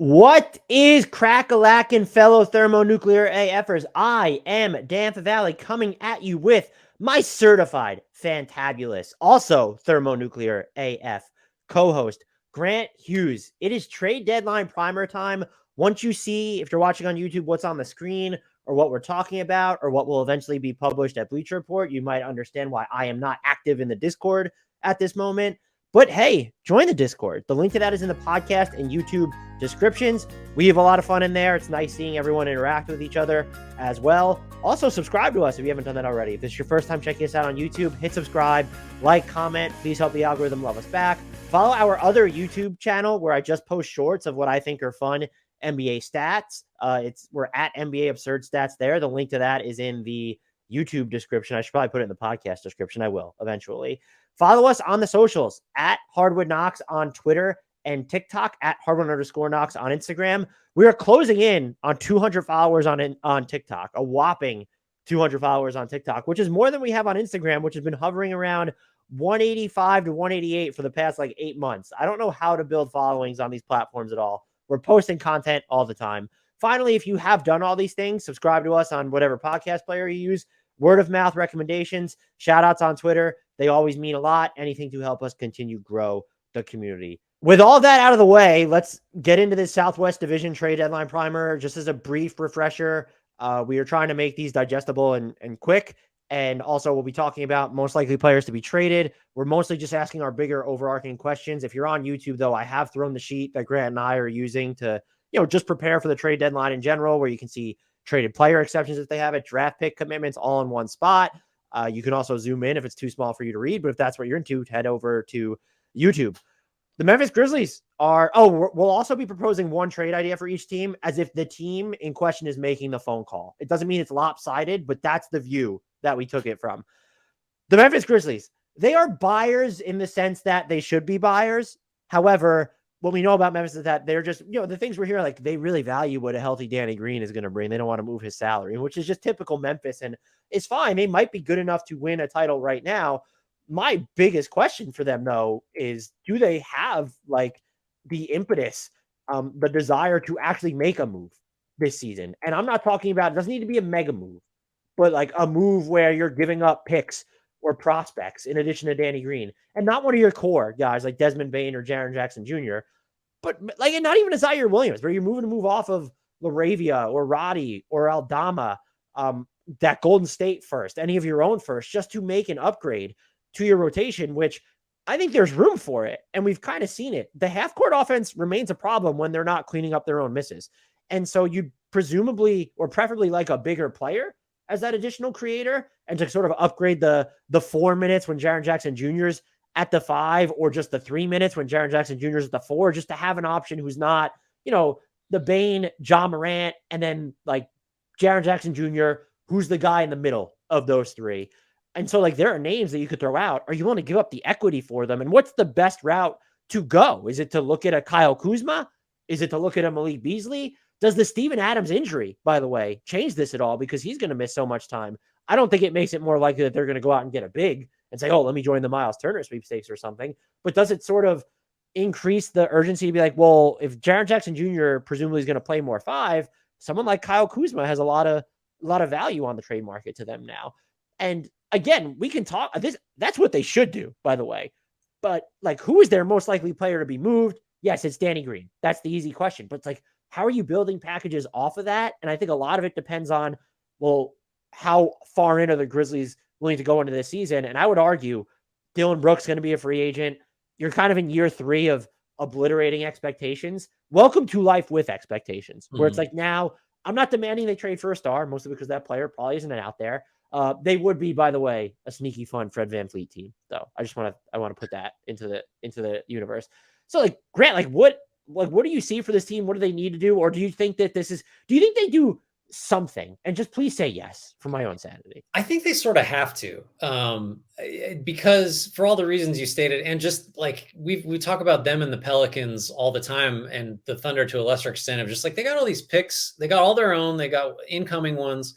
What is crack-a-lackin', fellow thermonuclear AFers? I am Dan Favale coming at you with my certified fantabulous, also thermonuclear AF co-host, Grant Hughes. It is trade deadline primer time. Once you see, if you're watching on YouTube, what's on the screen or what we're talking about or what will eventually be published at Bleacher Report, you might understand why I am not active in the Discord at this moment. But hey, join the Discord. The link to that is in the podcast and YouTube descriptions. We have a lot of fun in there. It's nice seeing everyone interact with each other as well. Also, subscribe to us if you haven't done that already. If this is your first time checking us out on YouTube, hit subscribe, like, comment. Please help the algorithm love us back. Follow our other YouTube channel where I just post shorts of what I think are fun NBA stats. We're at NBA Absurd Stats there. The link to that is in the YouTube description. I should probably put it in the podcast description. I will eventually. Follow us on the socials at HardwoodKnocks on Twitter and TikTok, at Hardwood_Knocks on Instagram. We are closing in on 200 followers on TikTok, a whopping 200 followers on TikTok, which is more than we have on Instagram, which has been hovering around 185 to 188 for the past 8 months. I don't know how to build followings on these platforms at all. We're posting content all the time. Finally, if you have done all these things, subscribe to us on whatever podcast player you use. Word of mouth recommendations, shout outs on Twitter. They always mean a lot. Anything to help us continue grow the community. With all that out of the way, let's get into this Southwest Division trade deadline primer. Just as a brief refresher, we are trying to make these digestible and quick. And also we'll be talking about most likely players to be traded. We're mostly just asking our bigger overarching questions. If you're on YouTube, though, I have thrown the sheet that Grant and I are using to, just prepare for the trade deadline in general, where you can see traded player exceptions if they have it, draft pick commitments all in one spot. You can also zoom in if it's too small for you to read, but if that's what you're into, head over to YouTube. The Memphis Grizzlies we'll also be proposing one trade idea for each team as if the team in question is making the phone call. It doesn't mean it's lopsided, but that's the view that we took it from. The Memphis Grizzlies, they are buyers in the sense that they should be buyers. However, what we know about Memphis is that they're just, the things we're hearing, they really value what a healthy Danny Green is going to bring. They don't want to move his salary, which is just typical Memphis. And it's fine. They might be good enough to win a title right now. My biggest question for them, though, is do they have the impetus, the desire to actually make a move this season? And I'm not talking about, it doesn't need to be a mega move, but a move where you're giving up picks or prospects in addition to Danny Green, and not one of your core guys like Desmond Bane or Jaren Jackson Jr., but not even a Zaire Williams, where you're moving to move off of LaRavia or Roddy or Aldama, that Golden State first, any of your own first, just to make an upgrade to your rotation, which I think there's room for it. And we've kind of seen it. The half-court offense remains a problem when they're not cleaning up their own misses. And so you presumably, or preferably, like a bigger player as that additional creator, and to sort of upgrade the 4 minutes when Jaren Jackson Jr.'s at the 5, or just the 3 minutes when Jaren Jackson Jr. is at the 4, just to have an option who's not, the Bane, John Morant, and then Jaren Jackson Jr., who's the guy in the middle of those three. And so there are names that you could throw out. Are you willing to give up the equity for them? And what's the best route to go? Is it to look at a Kyle Kuzma? Is it to look at a Malik Beasley? Does the Steven Adams injury, by the way, change this at all? Because he's going to miss so much time. I don't think it makes it more likely that they're going to go out and get a big and say, oh, let me join the Miles Turner sweepstakes or something. But does it sort of increase the urgency to be like, well, if Jaren Jackson Jr. presumably is going to play more 5, someone like Kyle Kuzma has a lot of value on the trade market to them now. And again, we can talk this. That's what they should do, by the way. But who is their most likely player to be moved? Yes, it's Danny Green. That's the easy question. But it's how are you building packages off of that? And I think a lot of it depends on, well, how far in are the Grizzlies willing to go into this season? And I would argue Dylan Brooks is going to be a free agent. You're kind of in year 3 of obliterating expectations. Welcome to life with expectations, where it's now I'm not demanding they trade for a star, mostly because that player probably isn't out there. They would be, by the way, a sneaky fun Fred VanVleet team, though. I want to put that into the universe. So Grant, what do you see for this team? What do they need to do? Or do you think that do you think they do something? And just please say yes for my own sanity. I think they sort of have to, because for all the reasons you stated, and just we talk about them and the Pelicans all the time, and the Thunder to a lesser extent, of just they got all these picks, they got all their own, they got incoming ones.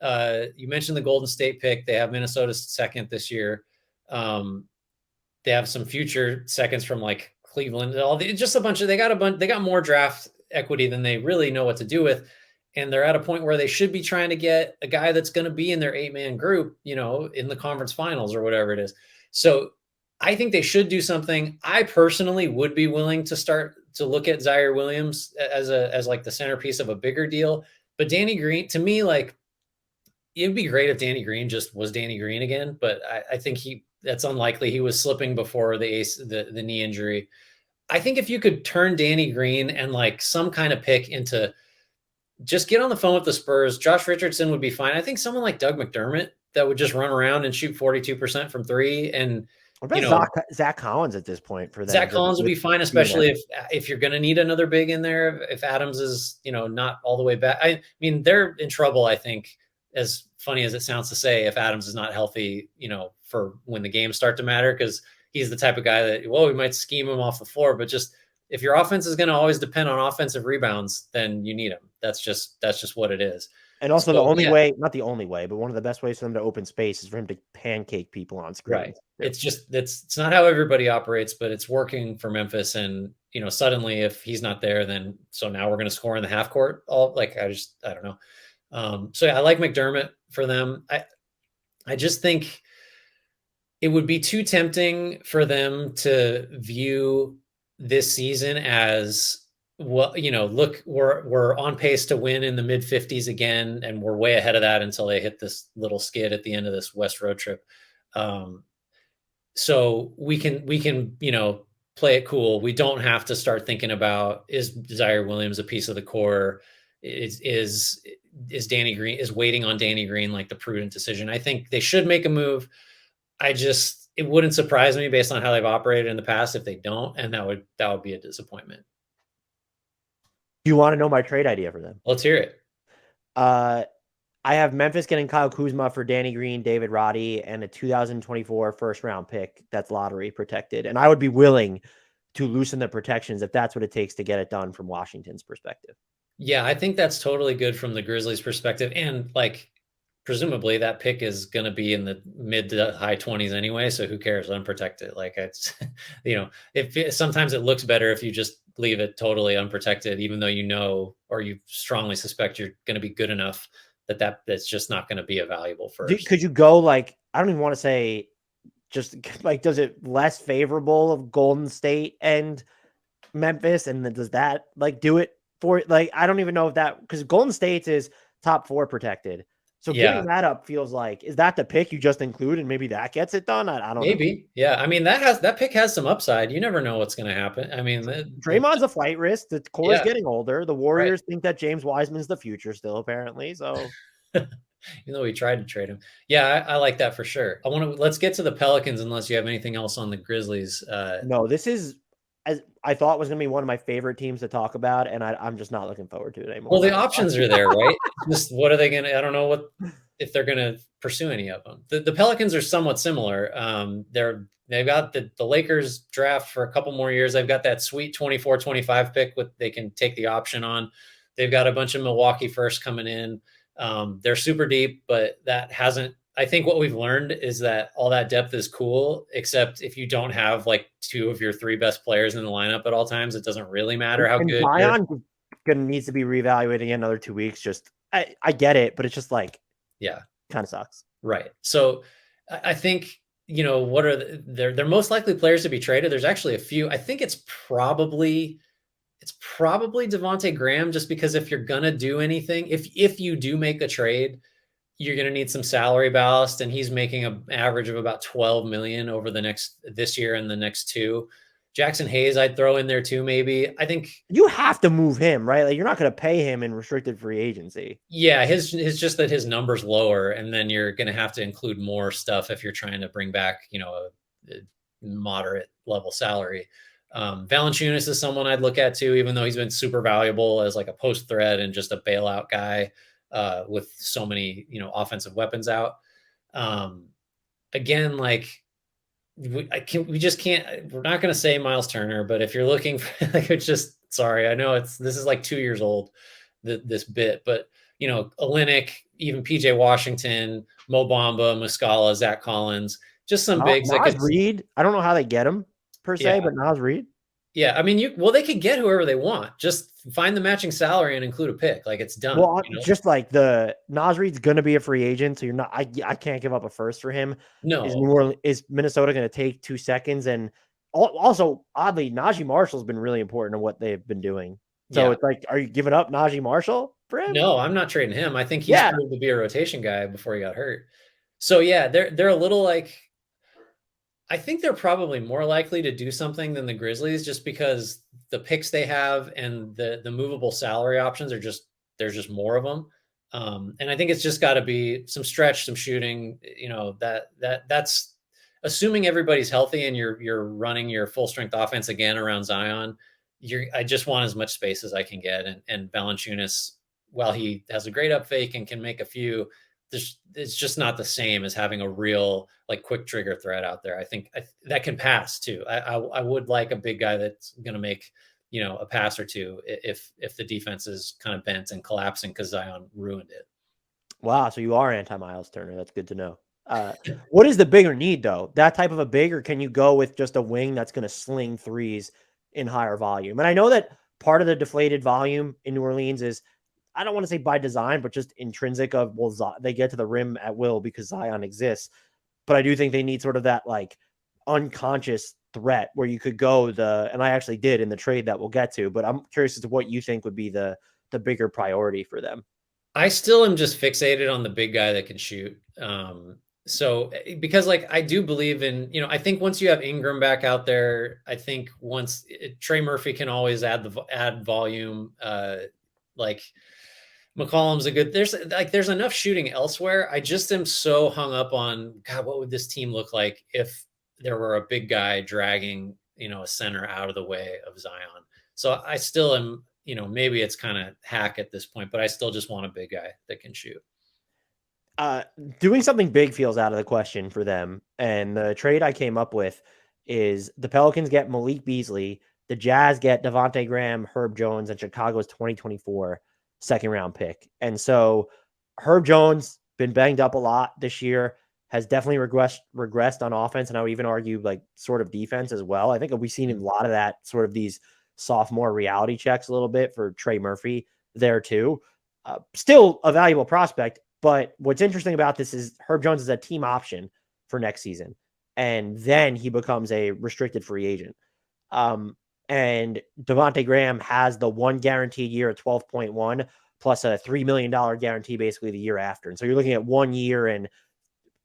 You mentioned the Golden State pick. They have Minnesota's second this year. They have some future seconds from Cleveland. Just a bunch of, they got more draft equity than they really know what to do with. And they're at a point where they should be trying to get a guy that's going to be in their 8-man group, in the conference finals or whatever it is. So I think they should do something. I personally would be willing to start to look at Zaire Williams as like the centerpiece of a bigger deal. But Danny Green, to me, like, it'd be great if Danny Green just was Danny Green again, but I think that's unlikely. He was slipping before the knee injury. I think if you could turn Danny Green and like some kind of pick into, just get on the phone with the Spurs. Josh Richardson would be fine. I think someone like Doug McDermott that would just run around and shoot 42% from three. And, What about Zach Collins at this point for them? Zach Collins would be fine, especially if you're going to need another big in there. If Adams is, not all the way back. I mean, they're in trouble, I think, as funny as it sounds to say, if Adams is not healthy, for when the games start to matter, because he's the type of guy that, we might scheme him off the floor, but just if your offense is going to always depend on offensive rebounds, then you need him. That's just what it is. And also the only way, not the only way, but one of the best ways for them to open space is for him to pancake people on screen. Right. It's not how everybody operates, but it's working for Memphis. And, suddenly if he's not there, then so now we're going to score in the half court. I don't know. So yeah, I like McDermott for them. I just think it would be too tempting for them to view this season as, well, look, we're on pace to win in the mid 50s again, and we're way ahead of that until they hit this little skid at the end of this West road trip. So we can play it cool. We don't have to start thinking about, is Zaire Williams a piece of the core? Is Danny Green, is waiting on Danny Green like the prudent decision? I think they should make a move. It wouldn't surprise me based on how they've operated in the past if they don't, and that would be a disappointment. You want to know my trade idea for them? Let's hear it. I have Memphis getting Kyle Kuzma for Danny Green, David Roddy, and a 2024 first round pick that's lottery protected. And I would be willing to loosen the protections if that's what it takes to get it done from Washington's perspective. Yeah, I think that's totally good from the Grizzlies' perspective. And like, presumably that pick is going to be in the mid to high 20s anyway. So who cares? Unprotected. Like, it's, sometimes it looks better if you just leave it totally unprotected, even though or you strongly suspect you're going to be good enough that's just not going to be a valuable first. Could you go like, I don't even want to say, just like, does it less favorable of Golden State and Memphis? And then does that like do it for, like, I don't even know if that, because Golden State is top 4 protected. So giving that up feels like, is that the pick you just include and maybe that gets it done? I don't know. Yeah. I mean, that pick has some upside. You never know what's going to happen. I mean, Draymond's a flight risk. The core is getting older. The Warriors think that James Wiseman's the future still, apparently. So even though we tried to trade him. Yeah, I like that for sure. Let's get to the Pelicans unless you have anything else on the Grizzlies. No, this is, as I thought was going to be one of my favorite teams to talk about, and I'm just not looking forward to it anymore. Well, the options are there, right? Just what are they going to? I don't know if they're going to pursue any of them. The Pelicans are somewhat similar. They've got the Lakers draft for a couple more years. They've got that sweet 24-25 pick they can take the option on. They've got a bunch of Milwaukee first coming in. They're super deep, but that hasn't. I think what we've learned is that all that depth is cool, except if you don't have like 2 of your 3 best players in the lineup at all times, it doesn't really matter how good. Zion needs to be reevaluated in another 2 weeks. Just I get it, but it's just like, yeah, kind of sucks. Right. So I think, what are they're most likely players to be traded. There's actually a few. I think it's probably Devontae Graham, just because if you're gonna do anything, if you do make a trade, you're going to need some salary ballast, and he's making an average of about 12 million over this year and the next 2. Jackson Hayes, I'd throw in there too. Maybe. I think you have to move him, right? Like, you're not going to pay him in restricted free agency. Yeah. His just that his number's lower, and then you're going to have to include more stuff if you're trying to bring back, a moderate level salary. Valanciunas is someone I'd look at too, even though he's been super valuable as like a post threat and just a bailout guy. With so many, offensive weapons out. Again, like we just can't, we're not going to say Miles Turner, but if you're looking for, like, it's just, sorry, I know this is like 2 years old, this bit, but Olynyk, even PJ Washington, Mo Bamba, Muscala, Zach Collins, just some bigs. Nas Reed. I don't know how they get him per se, but Nas Reed. Yeah, I mean, they could get whoever they want. Just find the matching salary and include a pick. Like it's done. Well, You know? just like the Naz Reid's going to be a free agent, so you're not. I can't give up a first for him. No. Is Minnesota going to take 2 seconds? And also, oddly, Najee Marshall's been really important in what they've been doing. So Yeah. it's like, are you giving up Najee Marshall for him? No, I'm not trading him. I think he's Yeah. proved to be a rotation guy before he got hurt. So yeah, they're a little like I think they're probably more likely to do something than the Grizzlies just because the picks they have and the movable salary options are just there's just more of them. And I think it's just got to be some stretch, some shooting. You know that's assuming everybody's healthy and you're running your full strength offense again around Zion. I just want as much space as I can get, and Valanciunas, while he has a great up fake and can make a few, it's just not the same as having a real like quick trigger threat out there. I think that can pass too. I would like a big guy that's going to make a pass or two if the defense is kind of bent and collapsing because Zion ruined it. Wow. So you are anti Miles Turner. That's good to know. What is the bigger need though? That type of a big, or can you go with just a wing that's going to sling threes in higher volume? And I know that part of the deflated volume in New Orleans is, I don't want to say by design, but just intrinsic of, well, they get to the rim at will because Zion exists. But I do think they need sort of that like unconscious threat where you could go and I actually did in the trade that we'll get to, but I'm curious as to what you think would be the bigger priority for them. I still am just fixated on the big guy that can shoot. So because like I do believe in, I think once you have Ingram back out there, I think once Trey Murphy can always add volume. Like McCollum's there's enough shooting elsewhere. I just am so hung up on God, what would this team look like if there were a big guy dragging, a center out of the way of Zion. So I still am, maybe it's kind of hack at this point, but I still just want a big guy that can shoot. Doing something big feels out of the question for them. And the trade I came up with is the Pelicans get Malik Beasley, the Jazz get Devontae Graham, Herb Jones, and Chicago's 2024 second round pick. And so Herb Jones been banged up a lot this year, has definitely regressed on offense, and I would even argue like sort of defense as well. I think we've seen a lot of that, sort of these sophomore reality checks a little bit for Trey Murphy there too. Still a valuable prospect, but what's interesting about this is Herb Jones is a team option for next season, and then he becomes a restricted free agent. And Devontae Graham has the one guaranteed year at 12.1 plus a $3 million guarantee basically the year after. And so you're looking at 1 year and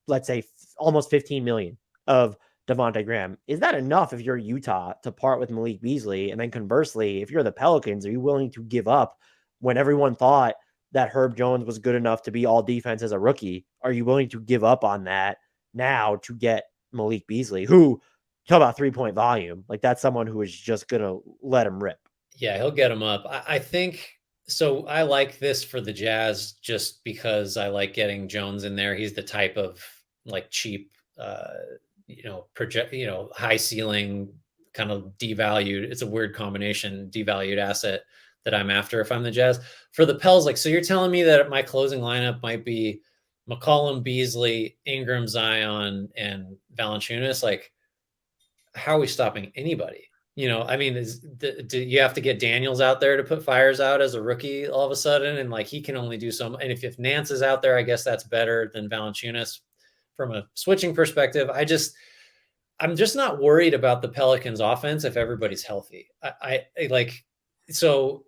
let's say almost 15 million of Devontae Graham. Is that enough if you're Utah to part with Malik Beasley? And then conversely, if you're the Pelicans, are you willing to give up when everyone thought that Herb Jones was good enough to be all defense as a rookie? Are you willing to give up on that now to get Malik Beasley, who, talk about 3-point volume, like that's someone who is just going to let him rip? Yeah, he'll get him up. I think so. I like this for the Jazz just because I like getting Jones in there. He's the type of like cheap, project, high ceiling kind of devalued. It's a weird combination, devalued asset that I'm after if I'm the Jazz. For the Pels, like, so you're telling me that my closing lineup might be McCollum, Beasley, Ingram, Zion, and Valanciunas. Like, how are we stopping anybody? I mean, do you have to get Daniels out there to put fires out as a rookie all of a sudden? And like, he can only do so. And if Nance is out there, I guess that's better than Valanciunas from a switching perspective. I'm just not worried about the Pelicans offense if everybody's healthy. I like, so,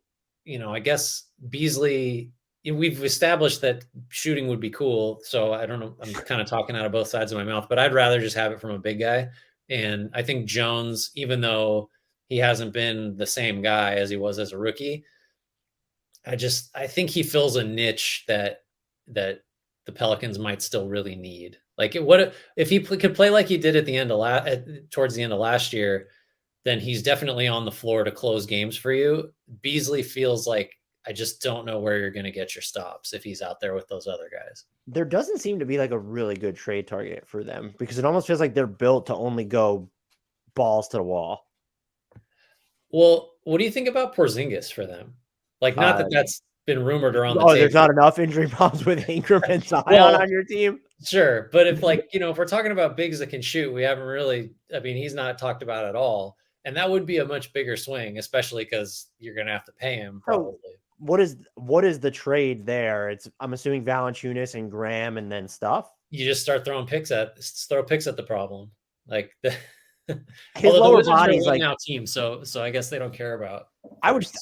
I guess Beasley, we've established that shooting would be cool. So I don't know. I'm kind of talking out of both sides of my mouth, but I'd rather just have it from a big guy. And I think Jones, even though he hasn't been the same guy as he was as a rookie, I think he fills a niche that the Pelicans might still really need. Like, what if he could play like he did at the end of towards the end of last year? Then he's definitely on the floor to close games for you. Beasley feels like I just don't know where you're going to get your stops if he's out there with those other guys. There doesn't seem to be like a really good trade target for them because it almost feels like they're built to only go balls to the wall. Well, what do you think about Porzingis for them? Like, not that that's been rumored around the table. There's not enough injury problems with Ingram and Zion on your team. Sure. But if if we're talking about bigs that can shoot, we haven't really, I mean, he's not talked about at all. And that would be a much bigger swing, especially because you're going to have to pay him So probably. what is the trade there? I'm assuming Valanciunas and Graham and then stuff. You just start throwing picks at the problem. Like His although the lower Wizards are a body's win like now team, so I guess they don't care about I would firsts.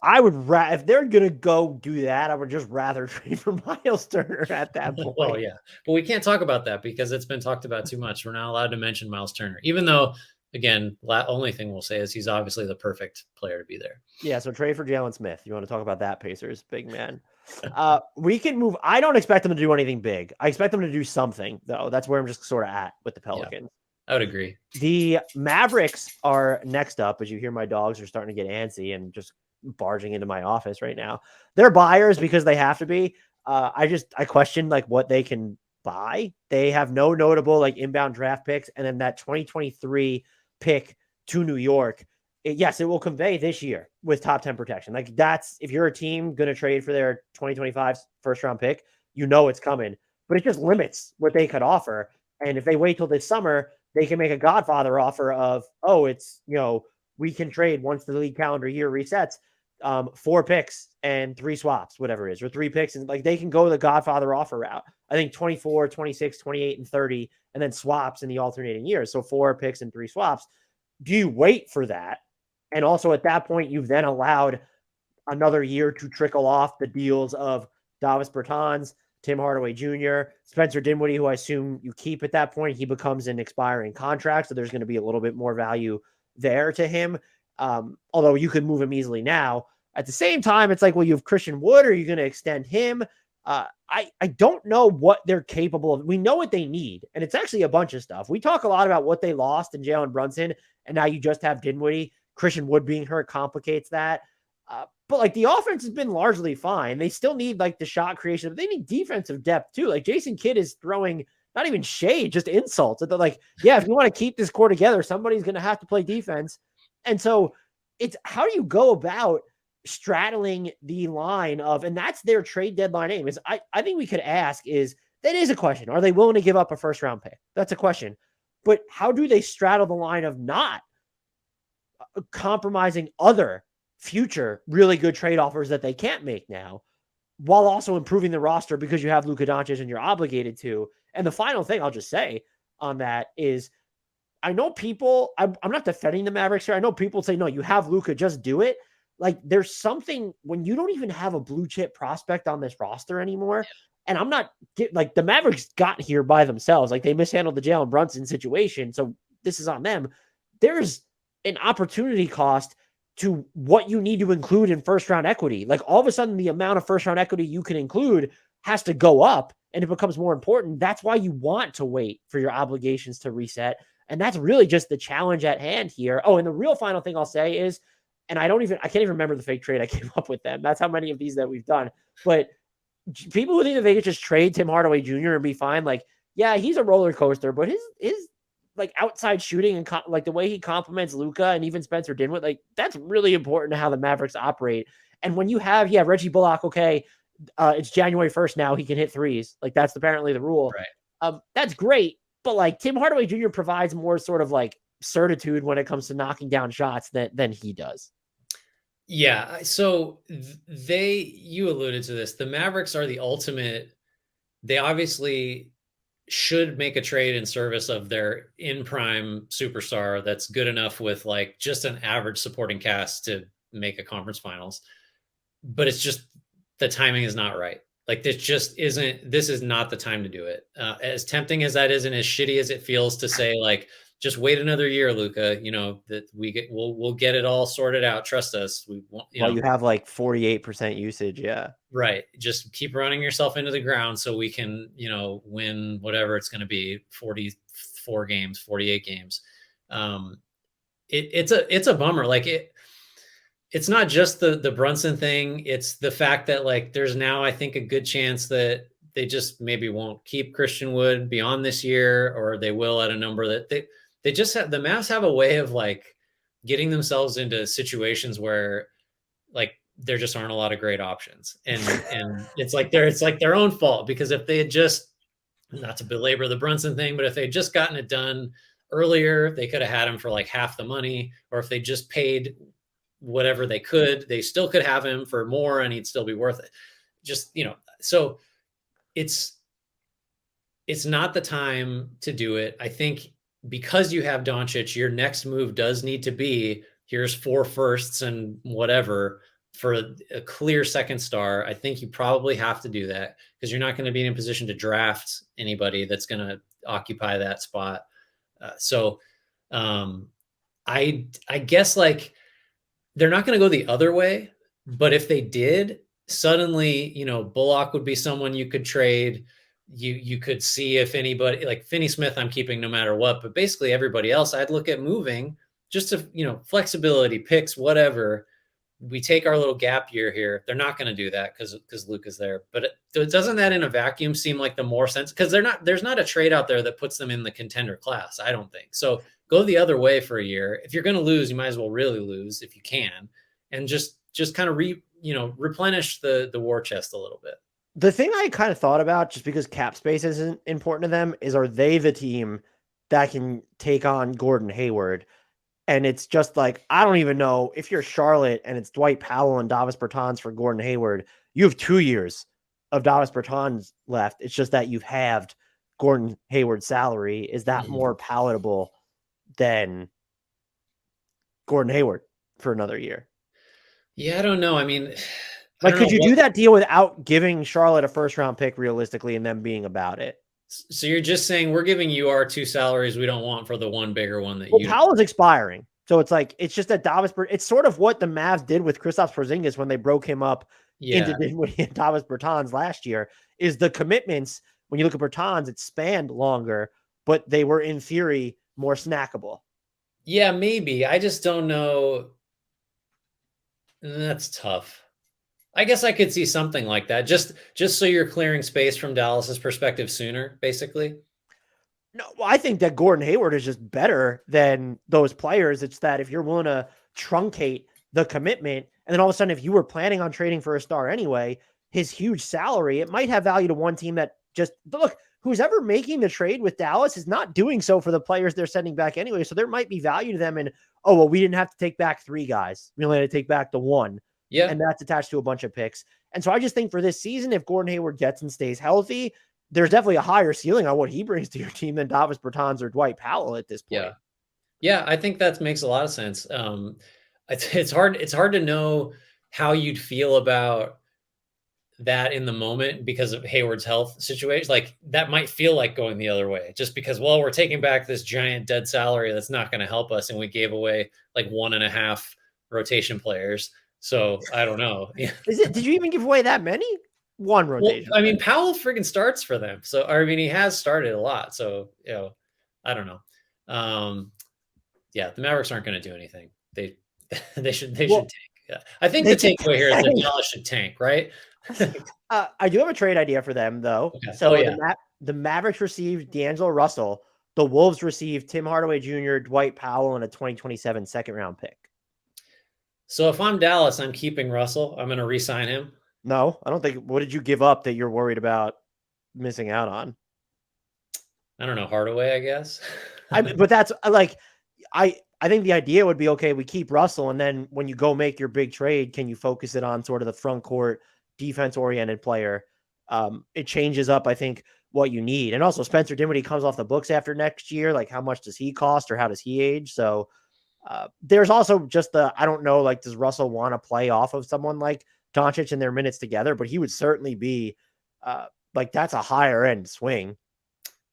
if they're gonna go do that, I would just rather trade for Miles Turner at that Well, point. yeah, but we can't talk about that because it's been talked about too much. We're not allowed to mention Miles Turner, even though, again, only thing we'll say is he's obviously the perfect player to be there. Yeah, so trade for Jalen Smith. You want to talk about that, Pacers, big man. We can move. I don't expect them to do anything big. I expect them to do something, though. That's where I'm just sort of at with the Pelicans. Yeah, I would agree. The Mavericks are next up. As you hear, my dogs are starting to get antsy and just barging into my office right now. They're buyers because they have to be. I question like what they can buy. They have no notable like inbound draft picks, and then that 2023 pick to New York. Yes, it will convey this year with top 10 protection. Like that's if you're a team going to trade for their 2025 first round pick, you know it's coming, but it just limits what they could offer. And if they wait till this summer, they can make a Godfather offer of, oh, it's, we can trade once the league calendar year resets, 4 picks and 3 swaps, whatever it is, or 3 picks. And like they can go the Godfather offer route. I think 24, 26, 28, and 30, and then swaps in the alternating years. So 4 picks and 3 swaps. Do you wait for that? And also at that point, you've then allowed another year to trickle off the deals of Davis Bertans, Tim Hardaway Jr., Spencer Dinwiddie, who I assume you keep at that point. He becomes an expiring contract, so there's going to be a little bit more value there to him. Although you could move him easily now. At the same time, it's like, well, you have Christian Wood. Are you going to extend him? I don't know what they're capable of. We know what they need, and it's actually a bunch of stuff. We talk a lot about what they lost in Jalen Brunson, and now you just have Dinwiddie. Christian Wood being hurt complicates that. But like the offense has been largely fine. They still need like the shot creation, but they need defensive depth too. Like Jason Kidd is throwing not even shade, just insults. They're like, yeah, if you want to keep this core together, somebody's going to have to play defense. And so it's how do you go about straddling the line of, and that's their trade deadline aim is I think we could ask is that is a question. Are they willing to give up a first round pick? That's a question. But how do they straddle the line of not compromising other future really good trade offers that they can't make now while also improving the roster because you have Luka Doncic and you're obligated to? And the final thing I'll just say on that is I know people, I'm not defending the Mavericks here. I know people say, no, you have Luka, just do it. Like there's something when you don't even have a blue chip prospect on this roster anymore. And I'm not like the Mavericks got here by themselves. Like they mishandled the Jalen Brunson situation. So this is on them. There's an opportunity cost to what you need to include in first round equity. Like all of a sudden, the amount of first round equity you can include has to go up and it becomes more important. That's why you want to wait for your obligations to reset. And that's really just the challenge at hand here. Oh, and the real final thing I'll say is, and I can't even remember the fake trade I came up with them. That's how many of these that we've done. But people who think that they could just trade Tim Hardaway Jr. and be fine, like, yeah, he's a roller coaster, but his like outside shooting and like the way he complements Luka and even Spencer Dinwiddie, like that's really important to how the Mavericks operate. And when you have, Reggie Bullock, okay, it's January 1st now, he can hit threes. Like that's apparently the rule. Right. That's great. But like Tim Hardaway Jr. provides more sort of like certitude when it comes to knocking down shots than he does. Yeah. So you alluded to this. The Mavericks are the ultimate. They obviously should make a trade in service of their in prime superstar that's good enough with like just an average supporting cast to make a conference finals. But it's just the timing is not right. Like this is not the time to do it. As tempting as that is and as shitty as it feels to say like, just wait another year, Luka, that we'll get it all sorted out. Trust us. We won't, you have like 48% usage. Yeah. Right. Just keep running yourself into the ground so we can, win whatever it's going to be, 44 games, 48 games. It's a bummer. Like it's not just the Brunson thing. It's the fact that like, there's now, I think a good chance that they just maybe won't keep Christian Wood beyond this year, or they will at a number that they just have. The Mavs have a way of like getting themselves into situations where like there just aren't a lot of great options. And it's like their own fault, because if they had just, not to belabor the Brunson thing, but if they'd just gotten it done earlier, they could have had him for like half the money, or if they just paid whatever they could, they still could have him for more and he'd still be worth it. Just, so it's not the time to do it. I think because you have Doncic, your next move does need to be here's 4 firsts and whatever for a clear second star. I think you probably have to do that because you're not going to be in a position to draft anybody that's going to occupy that spot. So I guess like they're not going to go the other way, but if they did, suddenly, Bullock would be someone you could trade. You could see if anybody like Finney Smith, I'm keeping no matter what, but basically everybody else I'd look at moving just to, flexibility, picks, whatever. We take our little gap year here. They're not going to do that because Luke is there. But doesn't that in a vacuum seem like the more sense? Because there's not a trade out there that puts them in the contender class. I don't think so. Go the other way for a year. If you're going to lose, you might as well really lose if you can, and just kind of replenish the war chest a little bit. The thing I kind of thought about, just because cap space isn't important to them, is are they the team that can take on Gordon Hayward? And it's just like, I don't even know if you're Charlotte and it's Dwight Powell and Davis Bertans for Gordon Hayward. You have 2 years of Davis Bertans left. It's just that you've halved Gordon Hayward's salary. Is that more palatable than Gordon Hayward for another year? Yeah, I don't know. I mean, like, could you do that deal without giving Charlotte a first-round pick realistically and them being about it? So you're just saying we're giving you our 2 salaries we don't want for the one bigger one that Powell's expiring. So it's like, it's just that it's sort of what the Mavs did with Kristaps Porzingis when they broke him up into Davis Bertans last year, is the commitments. When you look at Bertans, it spanned longer, but they were in theory more snackable. Yeah, maybe. I just don't know. That's tough. I guess I could see something like that. Just so you're clearing space from Dallas's perspective sooner, basically. No, I think that Gordon Hayward is just better than those players. It's that if you're willing to truncate the commitment, and then all of a sudden, if you were planning on trading for a star anyway, his huge salary, it might have value to one team that just look, who's ever making the trade with Dallas is not doing so for the players they're sending back anyway. So there might be value to them in, oh, well, we didn't have to take back 3 guys. We only had to take back the 1. Yeah. And that's attached to a bunch of picks. And so I just think for this season, if Gordon Hayward gets and stays healthy, there's definitely a higher ceiling on what he brings to your team than Davis Bertans or Dwight Powell at this point. Yeah, I think that makes a lot of sense. It's hard to know how you'd feel about that in the moment because of Hayward's health situation. Like that might feel like going the other way just because, well, we're taking back this giant dead salary that's not going to help us. And we gave away like 1.5 rotation players. So I don't know. Did you even give away that many? 1 rotation. Well, I mean, Powell friggin' starts for them. So, I mean, he has started a lot. So, I don't know. Yeah, the Mavericks aren't going to do anything. They should tank. Yeah. I think the takeaway here is that Dallas should tank, right? I do have a trade idea for them, though. Okay. So the Mavericks received D'Angelo Russell. The Wolves received Tim Hardaway Jr., Dwight Powell, and a 2027 second-round pick. So if I'm Dallas, I'm keeping Russell. I'm going to re-sign him. No, I don't think. What did you give up that you're worried about missing out on? I don't know. Hardaway, I guess. But that's like, I think the idea would be, okay, we keep Russell, and then when you go make your big trade, can you focus it on sort of the front court defense-oriented player? It changes up, I think, what you need. And also Spencer Dinwiddie comes off the books after next year. Like, how much does he cost or how does he age? So there's also just I don't know, like, does Russell want to play off of someone like Doncic in their minutes together? But he would certainly be like, that's a higher end swing.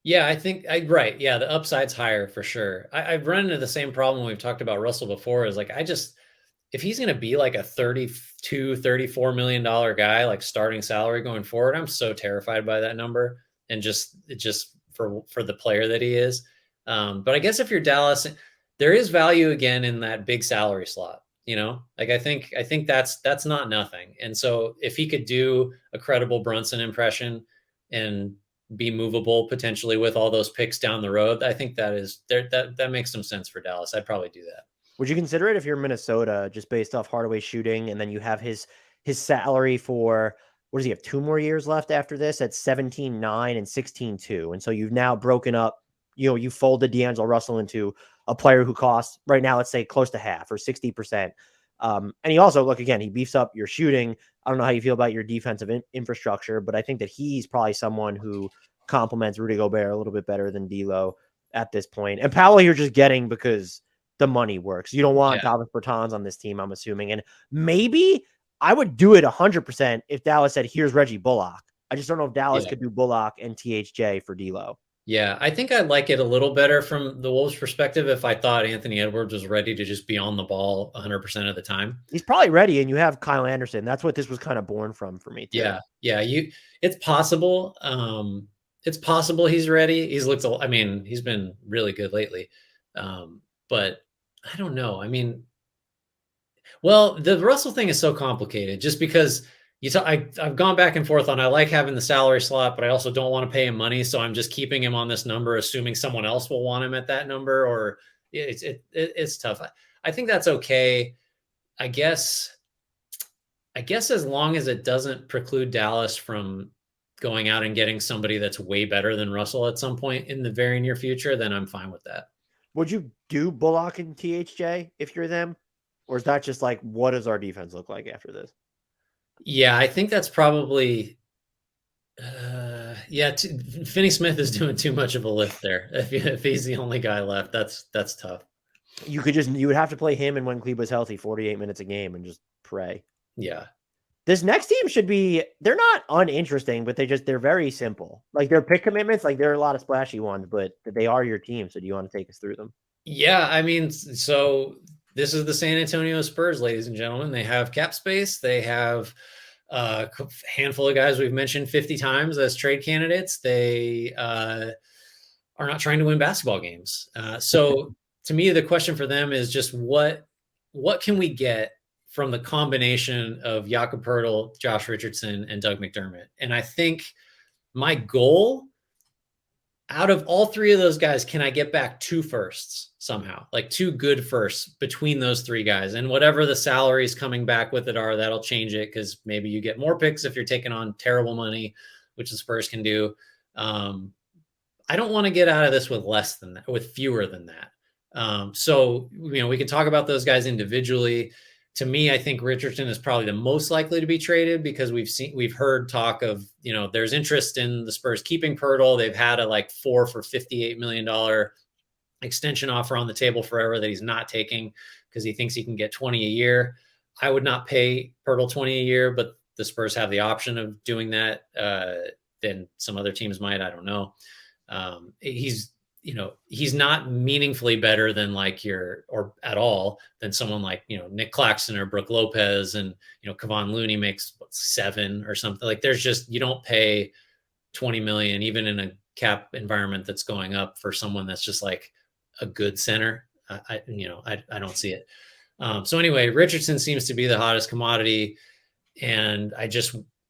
Yeah, I think right. Yeah, the upside's higher for sure. I've run into the same problem we've talked about Russell before is like, if he's going to be like a $32, $34 million guy, like starting salary going forward, I'm so terrified by that number and just for the player that he is. But I guess if you're Dallas, there is value again in that big salary slot, like I think that's not nothing. And so if he could do a credible Brunson impression and be movable potentially with all those picks down the road, I think that makes some sense for Dallas. I'd probably do that. Would you consider it if you're Minnesota, just based off Hardaway shooting, and then you have his salary for, what does he have, 2 more years left after this at 17.9 and 16.2, and so you've now broken up, you folded D'Angelo Russell into a player who costs right now, let's say close to half or 60%. And he also, look, again, he beefs up your shooting. I don't know how you feel about your defensive infrastructure, but I think that he's probably someone who complements Rudy Gobert a little bit better than D'Lo at this point. And Powell you're just getting because the money works. You don't want Davis Bertans on this team, I'm assuming. And maybe I would do it 100% if Dallas said, here's Reggie Bullock. I just don't know if Dallas could do Bullock and THJ for D'Lo. Yeah, I think I'd like it a little better from the Wolves' perspective if I thought Anthony Edwards was ready to just be on the ball 100% of the time. He's probably ready, and you have Kyle Anderson. That's what this was kind of born from for me, too. Yeah. It's possible. It's possible he's ready. He's been really good lately. But I don't know. I mean, well, the Russell thing is so complicated just because I've gone back and forth on, I like having the salary slot, but I also don't want to pay him money. So I'm just keeping him on this number, assuming someone else will want him at that number, or it's tough. I think that's okay. I guess as long as it doesn't preclude Dallas from going out and getting somebody that's way better than Russell at some point in the very near future, then I'm fine with that. Would you do Bullock and THJ if you're them? Or is that just like, what does our defense look like after this? Yeah, I think that's probably Finney Smith is doing too much of a lift there. If he's the only guy left, that's tough. You would have to play him and when Kleber's healthy 48 minutes a game and just pray. Yeah. This next team they're not uninteresting, but they're very simple. Like their pick commitments, like there are a lot of splashy ones, but they are your team. So do you want to take us through them? Yeah, I mean, so this is the San Antonio Spurs, ladies and gentlemen. They have cap space. They have a handful of guys we've mentioned 50 times as trade candidates. They are not trying to win basketball games. So to me, the question for them is just what can we get from the combination of Jakob Poeltl, Josh Richardson, and Doug McDermott? And I think my goal out of all three of those guys, can I get back 2 firsts somehow, like 2 good firsts between those 3 guys? And whatever the salaries coming back with it are, that'll change it because maybe you get more picks if you're taking on terrible money, which the Spurs can do. I don't want to get out of this with less than that, with fewer than that. So, we can talk about those guys individually. To me, I think Richardson is probably the most likely to be traded because we've heard talk of, there's interest in the Spurs keeping Poeltl. They've had a 4 for $58 million extension offer on the table forever that he's not taking because he thinks he can get 20 a year. I would not pay Poeltl 20 a year, but the Spurs have the option of doing that. Then some other teams might, I don't know. He's not meaningfully better than or at all than someone like, Nick Claxton or Brooke Lopez, and, Kevon Looney makes 7 or something. Like there's just, you don't pay 20 million, even in a cap environment that's going up, for someone that's just like a good center. I don't see it. So anyway, Richardson seems to be the hottest commodity. And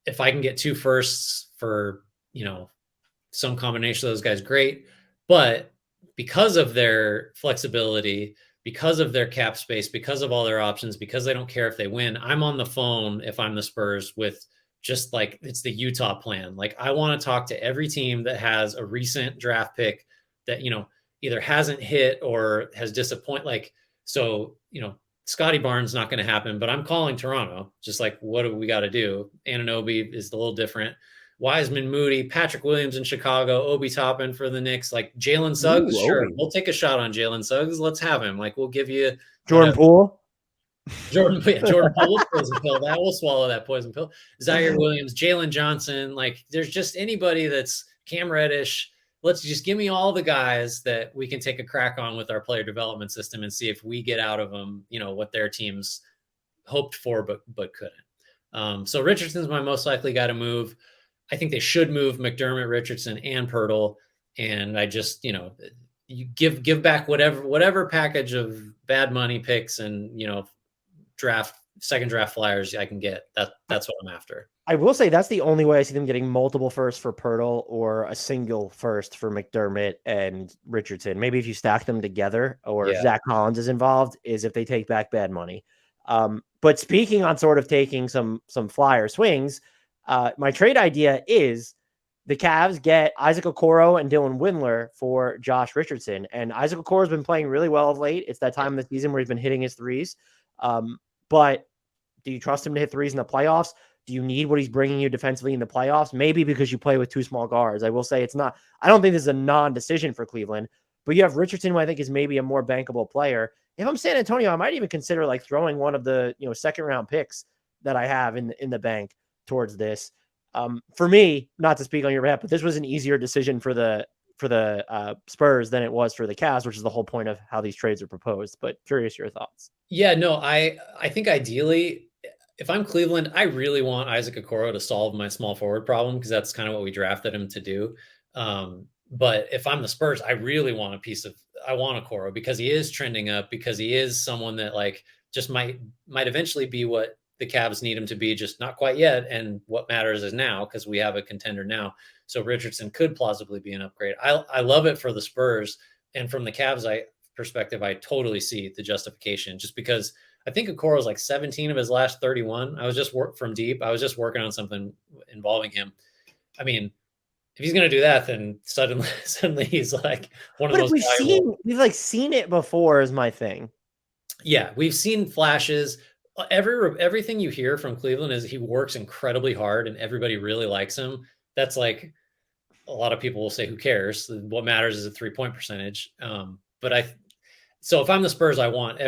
if I can get 2 firsts for, some combination of those guys, great. But because of their flexibility, because of their cap space, because of all their options, because they don't care if they win, I'm on the phone if I'm the Spurs with just it's the Utah plan. I want to talk to every team that has a recent draft pick that, either hasn't hit or has disappointed. Scotty Barnes not going to happen, but I'm calling Toronto. Just what do we got to do? Anunoby is a little different. Wiseman, Moody, Patrick Williams in Chicago, Obi Toppin for the Knicks, Jalen Suggs. Ooh, sure, Obi. we'll take a shot on Jalen Suggs. Let's have him. We'll give you Jordan Poole. Jordan Poole, poison pill. That will swallow that poison pill. Zaire Williams, Jalen Johnson. There's just anybody that's Cam Reddish. Let's just give me all the guys that we can take a crack on with our player development system and see if we get out of them, what their teams hoped for, but couldn't. So Richardson's my most likely guy to move. I think they should move McDermott, Richardson, and Poeltl. And I just, you give back whatever package of bad money picks and, second draft flyers I can get. That's what I'm after. I will say that's the only way I see them getting multiple firsts for Poeltl or a single first for McDermott and Richardson. Maybe if you stack them together, or if Zach Collins is involved, is if they take back bad money. But speaking on sort of taking some flyer swings, my trade idea is the Cavs get Isaac Okoro and Dylan Windler for Josh Richardson. And Isaac Okoro has been playing really well of late. It's that time of the season where he's been hitting his threes. But do you trust him to hit threes in the playoffs? Do you need what he's bringing you defensively in the playoffs? Maybe because you play with two small guards. I will say it's not, I don't think this is a non-decision for Cleveland, but you have Richardson, who I think is maybe a more bankable player. If I'm San Antonio, I might even consider like throwing one of the, second round picks that I have in the bank towards this. For me, not to speak on your behalf, but this was an easier decision for the Spurs than it was for the Cavs, which is the whole point of how these trades are proposed. But curious your thoughts. Yeah, no, I think ideally, if I'm Cleveland, I really want Isaac Okoro to solve my small forward problem because that's kind of what we drafted him to do. But if I'm the Spurs, I really want I want Okoro because he is trending up, because he is someone that like just might eventually be what the Cavs need him to be, just not quite yet. And what matters is now because we have a contender now. So Richardson could plausibly be an upgrade. I love it for the Spurs, and from the Cavs perspective, I totally see the justification just because I think Okoro is like 17 of his last 31. I was just from deep. I was just working on something involving him. I mean, if he's going to do that, then suddenly he's like one of the most valuable. We've like seen it before is my thing. Yeah, we've seen flashes. Everything you hear from Cleveland is he works incredibly hard and everybody really likes him. That's like a lot of people will say, who cares? What matters is a 3-point percentage. So if I'm the Spurs, I want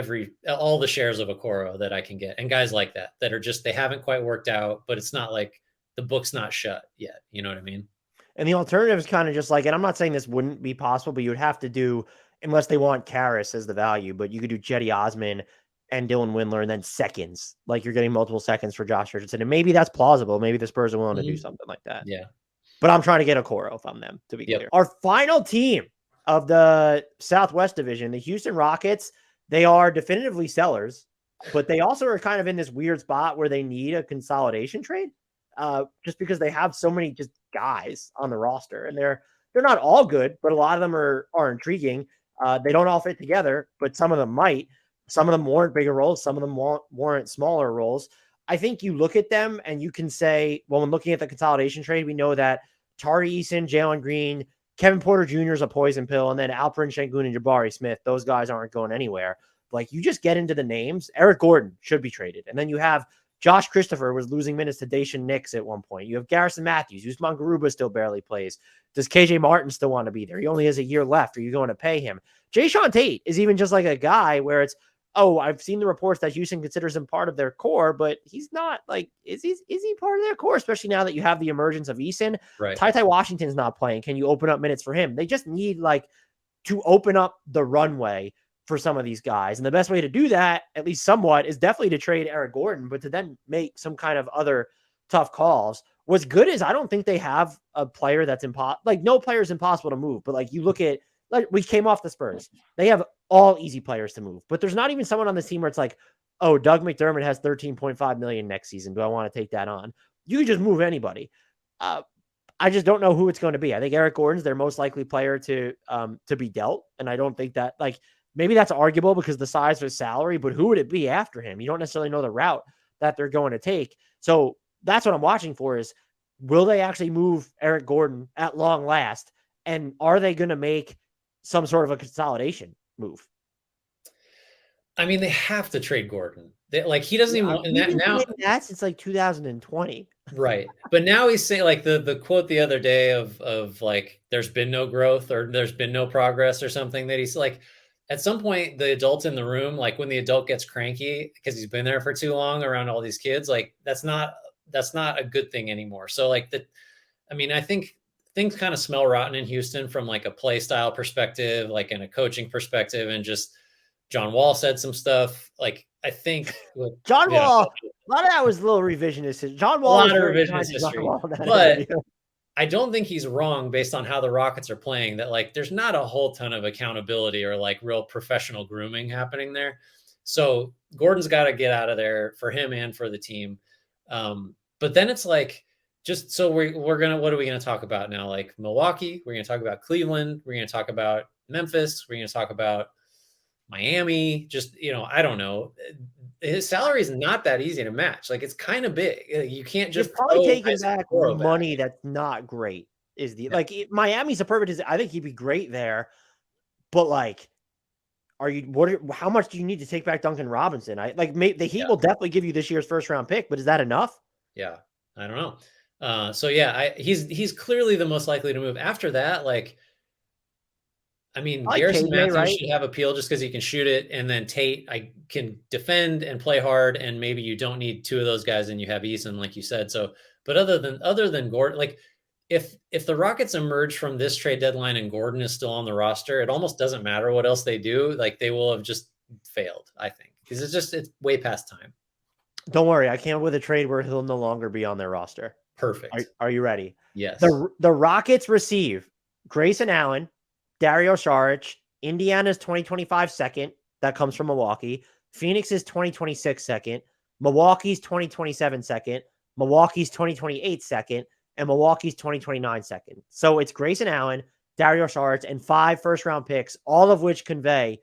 all the shares of Okoro that I can get, and guys like that are just, they haven't quite worked out, but it's not like the book's not shut yet. You know what I mean? And the alternative is kind of just like, and I'm not saying this wouldn't be possible, but you would have to do, unless they want Karras as the value, but you could do Jetty Osman and Dylan Windler and then seconds. Like you're getting multiple seconds for Josh Richardson. And maybe that's plausible. Maybe the Spurs are willing to do something like that. Yeah. But I'm trying to get Okoro if I'm them, to be clear. Our final team of the Southwest Division, the Houston Rockets, they are definitively sellers, but they also are kind of in this weird spot where they need a consolidation trade, just because they have so many just guys on the roster, and they're not all good, but a lot of them are intriguing. They don't all fit together, but some of them might. Some of them warrant bigger roles. Some of them warrant smaller roles. I think you look at them and you can say, well, when looking at the consolidation trade, we know that Tari Eason, Jalen Green, Kevin Porter Jr. is a poison pill, and then Alperen Sengun and Jabari Smith, those guys aren't going anywhere. Like, you just get into the names. Eric Gordon should be traded. And then you have Josh Christopher was losing minutes to Dacian Nix at one point. You have Garrison Matthews. Usman Garuba still barely plays. Does KJ Martin still want to be there? He only has a year left. Are you going to pay him? Jayshawn Tate is even just like a guy where it's, oh, I've seen the reports that Houston considers him part of their core, but he's not. Like, is he part of their core? Especially now that you have the emergence of Eason. Right. Ty Washington's not playing. Can you open up minutes for him? They just need like to open up the runway for some of these guys. And the best way to do that, at least somewhat, is definitely to trade Eric Gordon, but to then make some kind of other tough calls. What's good is I don't think they have a player that's impossible. Like, no player is impossible to move, but like you look at, like, we came off the Spurs. They have all easy players to move, but there's not even someone on the team where it's like, oh, Doug McDermott has $13.5 million next season. Do I want to take that on? You can just move anybody. I just don't know who it's going to be. I think Eric Gordon's their most likely player to be dealt. And I don't think that, like, maybe that's arguable because the size of his salary, but who would it be after him? You don't necessarily know the route that they're going to take. So that's what I'm watching for is, will they actually move Eric Gordon at long last? And are they going to make some sort of a consolidation move? I mean, they have to trade Gordon. He doesn't even want that now. That since like 2020. Right. But now he's saying, like, the quote the other day of like, there's been no growth or there's been no progress or something, that he's like, at some point, the adult in the room, like when the adult gets cranky because he's been there for too long around all these kids, like that's not a good thing anymore. So like I think things kind of smell rotten in Houston from like a play style perspective, like in a coaching perspective, and just John Wall said some stuff. Like, I think John Wall, a lot of that was a little revisionist. John Wall, a lot of revisionist history, but I don't think he's wrong based on how the Rockets are playing, that like there's not a whole ton of accountability or like real professional grooming happening there. So Gordon's got to get out of there for him and for the team. But then it's like, just so what are we going to talk about now? Like Milwaukee, we're going to talk about Cleveland, we're going to talk about Memphis, we're going to talk about Miami. Just, I don't know. His salary is not that easy to match. Like, it's kind of big. You can't just probably taking back money that's not great. is the Yeah. Miami's a perfect. I think he'd be great there, but like, how much do you need to take back Duncan Robinson? The Heat Yeah. will definitely give you this year's first round pick, but is that enough? Yeah. I don't know. So yeah, he's clearly the most likely to move. After that, like, I mean, I like Garrison KJ, Matthews right? should have appeal just because he can shoot it, and then Tate, I can defend and play hard, and maybe you don't need two of those guys, and you have Eason, like you said. So, but other than Gordon, like if the Rockets emerge from this trade deadline and Gordon is still on the roster, it almost doesn't matter what else they do. Like they will have just failed, I think, because it's way past time. Don't worry, I came up with a trade where he'll no longer be on their roster. Perfect. Are you ready? Yes. The Rockets receive Grayson Allen, Dario Saric, Indiana's 2025 second that comes from Milwaukee, Phoenix's 2026 second, Milwaukee's 2027 second, Milwaukee's 2028 second, and Milwaukee's 2029 second. So it's Grayson Allen, Dario Saric, and 5 first-round picks, all of which convey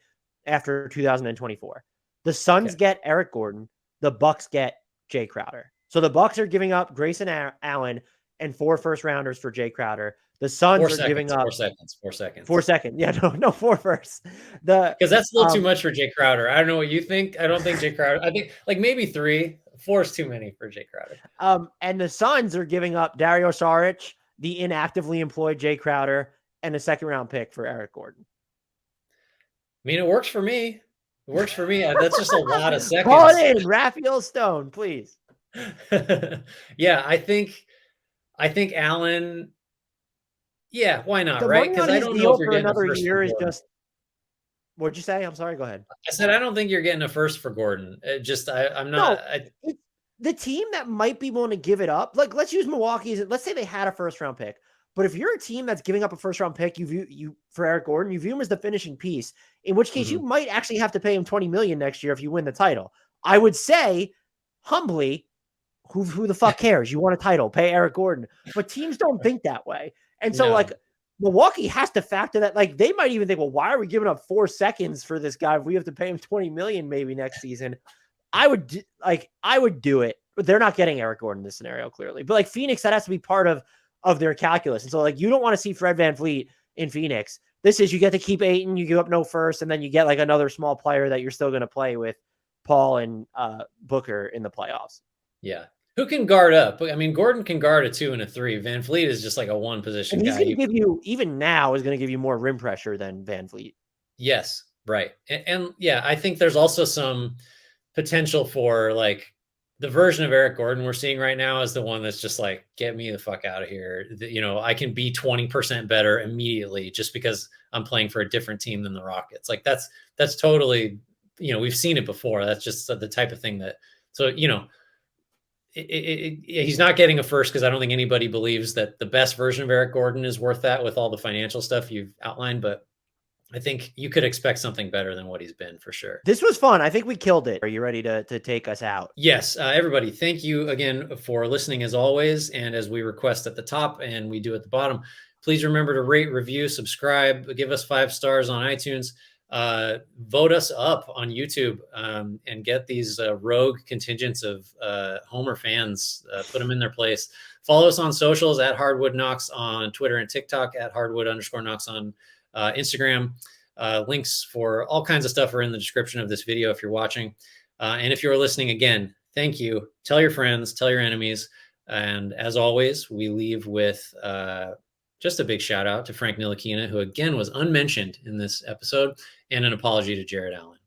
after 2024. The Suns get Eric Gordon. The Bucks get Jay Crowder. So the Bucks are giving up Grayson Allen and 4 first-rounders for Jay Crowder. The Suns are giving up 4 seconds. 4 seconds. Yeah, no, 4 first. Because that's a little too much for Jay Crowder. I don't know what you think. I don't think Jay Crowder. I think like maybe 3. 4 is too many for Jay Crowder. And the Suns are giving up Dario Saric, the inactively employed Jay Crowder, and a second-round pick for Eric Gordon. I mean, it works for me. It works for me. That's just a lot of seconds. Call it in, Raphael Stone, please. Yeah, I think Allen. Yeah, why not? The Right? money Because on I his don't know deal if you're for getting a another first year for is Gordon. just. What'd you say? I'm sorry. Go ahead. I said I don't think you're getting a first for Gordon. I'm not. No, the team that might be willing to give it up, like let's use Milwaukee's. Let's say they had a first round pick, but if you're a team that's giving up a first round pick, you for Eric Gordon, you view him as the finishing piece. In which case, you might actually have to pay him $20 million next year if you win the title. I would say, humbly, who the fuck cares? You want a title, pay Eric Gordon. But teams don't think that way, and so like Milwaukee has to factor that. Like they might even think, well, why are we giving up 4 seconds for this guy if we have to pay him $20 million maybe next season? I would do it, but they're not getting Eric Gordon in this scenario clearly. But like Phoenix, that has to be part of their calculus. And so like you don't want to see Fred VanVleet in Phoenix. This is you get to keep Ayton, you give up no first, and then you get like another small player that you're still going to play with Paul and Booker in the playoffs. Yeah. Who can guard up? I mean, Gordon can guard a 2 and a 3. VanVleet is just like a 1 position and he's guy. Going to give you, even now, is going to give you more rim pressure than VanVleet. Yes, right. And yeah, I think there's also some potential for like the version of Eric Gordon we're seeing right now is the one that's just like, get me the fuck out of here. I can be 20% better immediately just because I'm playing for a different team than the Rockets. Like that's totally, we've seen it before. That's just the type of thing that, so, he's not getting a first because I don't think anybody believes that the best version of Eric Gordon is worth that with all the financial stuff you've outlined. But I think you could expect something better than what he's been for sure. This was fun. I think we killed it. Are you ready to take us out? Yes. Everybody, thank you again for listening as always. And as we request at the top and we do at the bottom, please remember to rate, review, subscribe, give us 5 stars on iTunes. Vote us up on YouTube and get these rogue contingents of Homer fans, put them in their place. Follow us on socials at HardwoodKnocks on Twitter and TikTok, at Hardwood_knocks on Instagram. Links for all kinds of stuff are in the description of this video if you're watching. And if you're listening again, thank you. Tell your friends, tell your enemies. And as always, we leave with just a big shout out to Frank Ntilikina, who again was unmentioned in this episode, and an apology to Jared Allen.